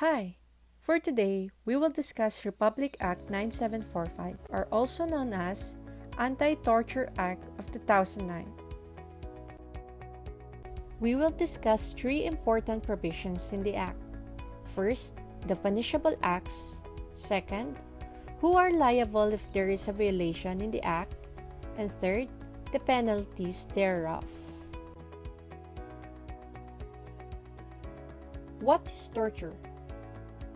Hi! For today, we will discuss Republic Act 9745, or also known as Anti-Torture Act of 2009. We will discuss three important provisions in the Act. First, the punishable acts. Second, who are liable if there is a violation in the Act. And third, the penalties thereof. What is torture?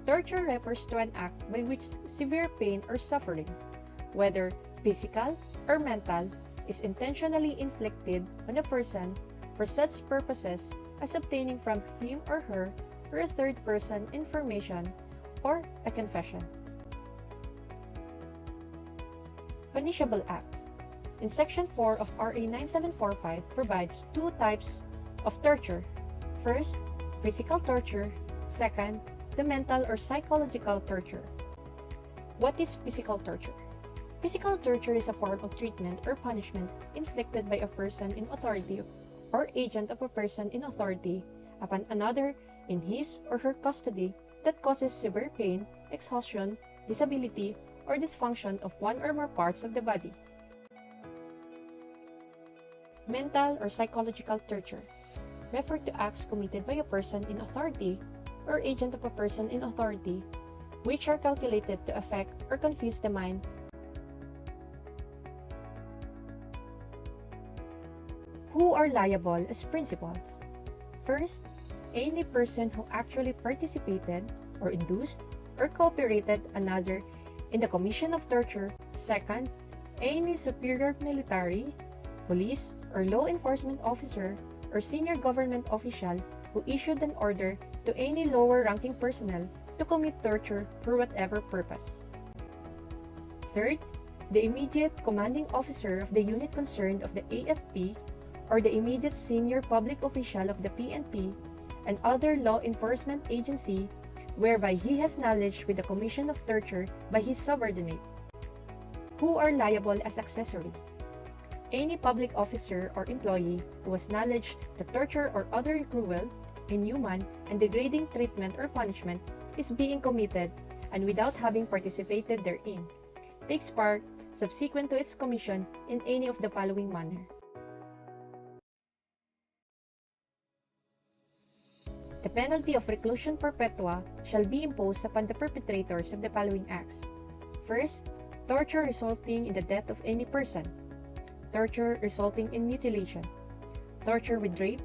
Torture refers to an act by which severe pain or suffering, whether physical or mental, is intentionally inflicted on a person for such purposes as obtaining from him or her or a third person information or a confession. Punishable act. In Section 4 of RA 9745 provides two types of torture. First, physical torture. Second, the mental or psychological torture. What is physical torture? Physical torture is a form of treatment or punishment inflicted by a person in authority or agent of a person in authority upon another in his or her custody that causes severe pain, exhaustion, disability, or dysfunction of one or more parts of the body. Mental or psychological torture refer to acts committed by a person in authority or agent of a person in authority, which are calculated to affect or confuse the mind. Who are liable as principals? First, any person who actually participated or induced or cooperated another in the commission of torture. Second, any superior military, police, or law enforcement officer or senior government official who issued an order to any lower-ranking personnel to commit torture for whatever purpose. Third, the immediate commanding officer of the unit concerned of the AFP or the immediate senior public official of the PNP and other law enforcement agency whereby he has knowledge with the commission of torture by his subordinate. Who are liable as accessory? Any public officer or employee who has knowledge that torture or other cruel, inhuman, and degrading treatment or punishment is being committed and without having participated therein, takes part subsequent to its commission in any of the following manner. The penalty of reclusion perpetua shall be imposed upon the perpetrators of the following acts. First, torture resulting in the death of any person, torture resulting in mutilation, torture with rape,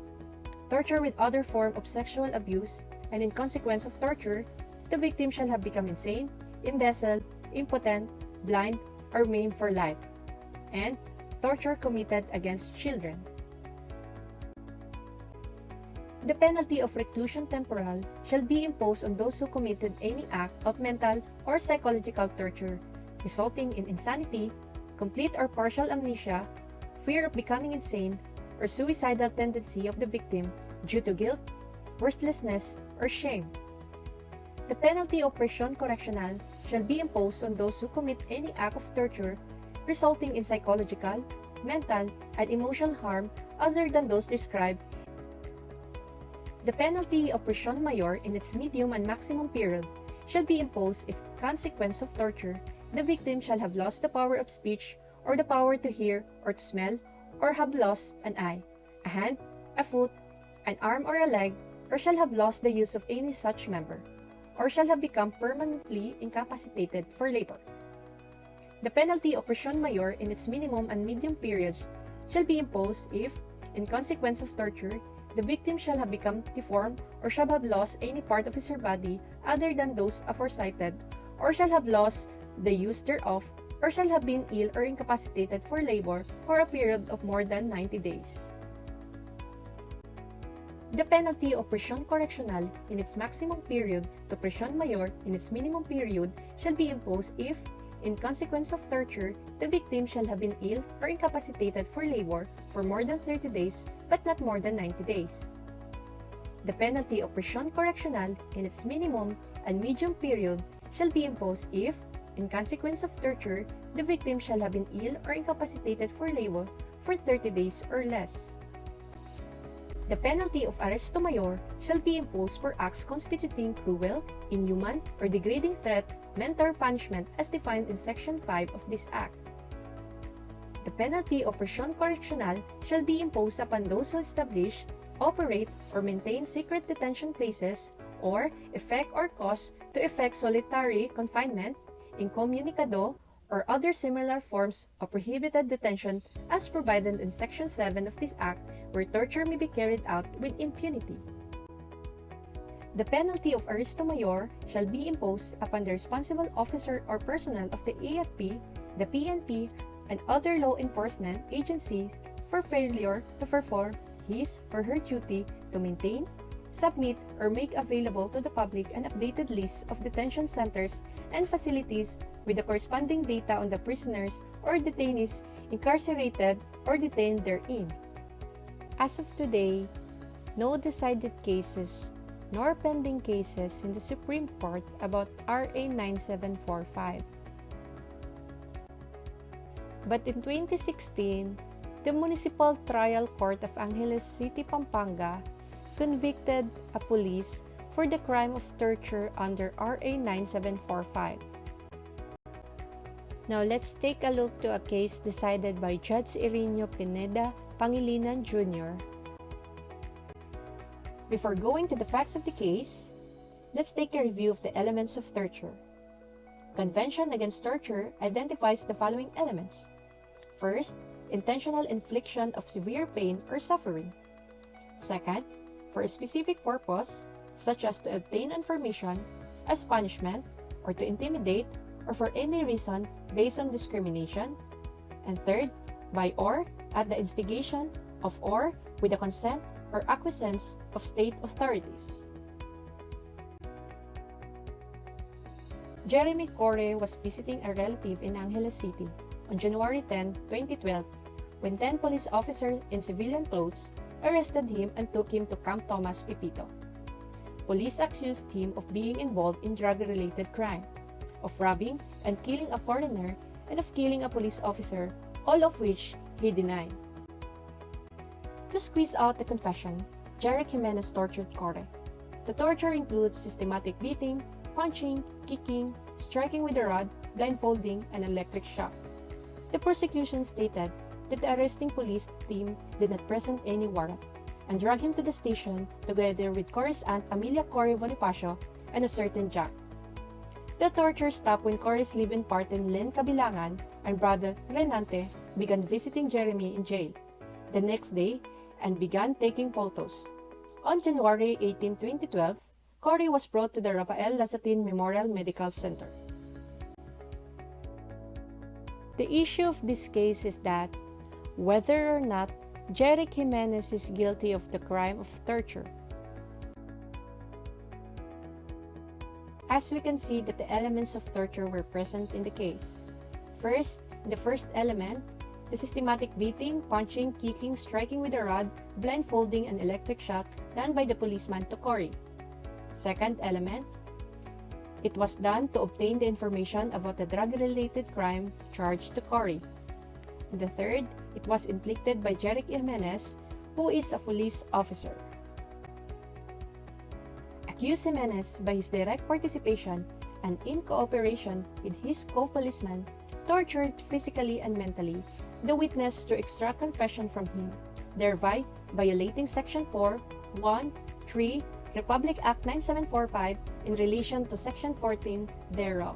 torture with other form of sexual abuse, and in consequence of torture, the victim shall have become insane, imbecile, impotent, blind, or maimed for life, and torture committed against children. The penalty of reclusion temporal shall be imposed on those who committed any act of mental or psychological torture resulting in insanity, complete or partial amnesia, fear of becoming insane, or suicidal tendency of the victim due to guilt, worthlessness, or shame. The penalty of prison correctional shall be imposed on those who commit any act of torture resulting in psychological, mental, and emotional harm other than those described. The penalty of prisión mayor in its medium and maximum period shall be imposed if, consequence of torture, the victim shall have lost the power of speech or the power to hear or to smell, or have lost an eye, a hand, a foot, an arm or a leg, or shall have lost the use of any such member, or shall have become permanently incapacitated for labor. The penalty of prisión mayor in its minimum and medium periods shall be imposed if, in consequence of torture, the victim shall have become deformed or shall have lost any part of his or her body other than those aforecited, or shall have lost the use thereof, or shall have been ill or incapacitated for labor for a period of more than 90 days. The penalty of prisión correctional in its maximum period to prisión mayor in its minimum period shall be imposed if, in consequence of torture, the victim shall have been ill or incapacitated for labor for more than 30 days but not more than 90 days. The penalty of prisión correctional in its minimum and medium period shall be imposed if, in consequence of torture, the victim shall have been ill or incapacitated for labor for 30 days or less. The penalty of arresto mayor shall be imposed for acts constituting cruel, inhuman, or degrading threat, mental punishment as defined in Section 5 of this Act. The penalty of prisión correccional shall be imposed upon those who establish, operate, or maintain secret detention places, or effect or cause to effect solitary confinement, incommunicado, or other similar forms of prohibited detention as provided in Section 7 of this Act, where torture may be carried out with impunity. The penalty of arresto mayor shall be imposed upon the responsible officer or personnel of the AFP, the PNP, and other law enforcement agencies for failure to perform his or her duty to maintain, submit, or make available to the public an updated list of detention centers and facilities with the corresponding data on the prisoners or detainees incarcerated or detained therein. As of today, no decided cases nor pending cases in the Supreme Court about RA 9745. But in 2016, the Municipal Trial Court of Angeles City, Pampanga convicted a police for the crime of torture under RA 9745. Now let's take a look to a case decided by Judge Irineo Pineda Pangilinan Jr. Before going to the facts of the case, let's take a review of the elements of torture. Convention Against Torture identifies the following elements. First, intentional infliction of severe pain or suffering. Second, for a specific purpose, such as to obtain information, as punishment, or to intimidate, or for any reason based on discrimination. And third, by or at the instigation of or with the consent or acquiescence of state authorities. Jeremy Corre was visiting a relative in Angeles City on January 10, 2012, when 10 police officers in civilian clothes arrested him and took him to Camp Tomas, Pipito. Police accused him of being involved in drug-related crime, of robbing and killing a foreigner, and of killing a police officer, all of which he denied. To squeeze out the confession, Jeric Jimenez tortured Corre. The torture includes systematic beating, punching, kicking, striking with a rod, blindfolding, and electric shock. The prosecution stated that the arresting police team did not present any warrant and dragged him to the station together with Corre's aunt Amelia Corre Bonifacio and a certain Jack. The torture stopped when Corre's live-in partner Len Cabilangan and brother Renante began visiting Jeremy in jail the next day and began taking photos. On January 18, 2012, Corre was brought to the Rafael Lazatin Memorial Medical Center. The issue of this case is that whether or not Jeric Jimenez is guilty of the crime of torture. As we can see that the elements of torture were present in the case. First, the first element, the systematic beating, punching, kicking, striking with a rod, blindfolding, and electric shock done by the policeman to Corre. Second element, it was done to obtain the information about the drug-related crime charged to Corre. And the third, it was inflicted by Jeric Jimenez, who is a police officer. Accused Jimenez, by his direct participation and in cooperation with his co-policeman, tortured physically and mentally the witness to extract confession from him, thereby violating Section 4, 1, 3, Republic Act 9745 in relation to Section 14 thereof.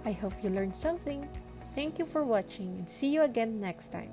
I hope you learned something. Thank you for watching and see you again next time.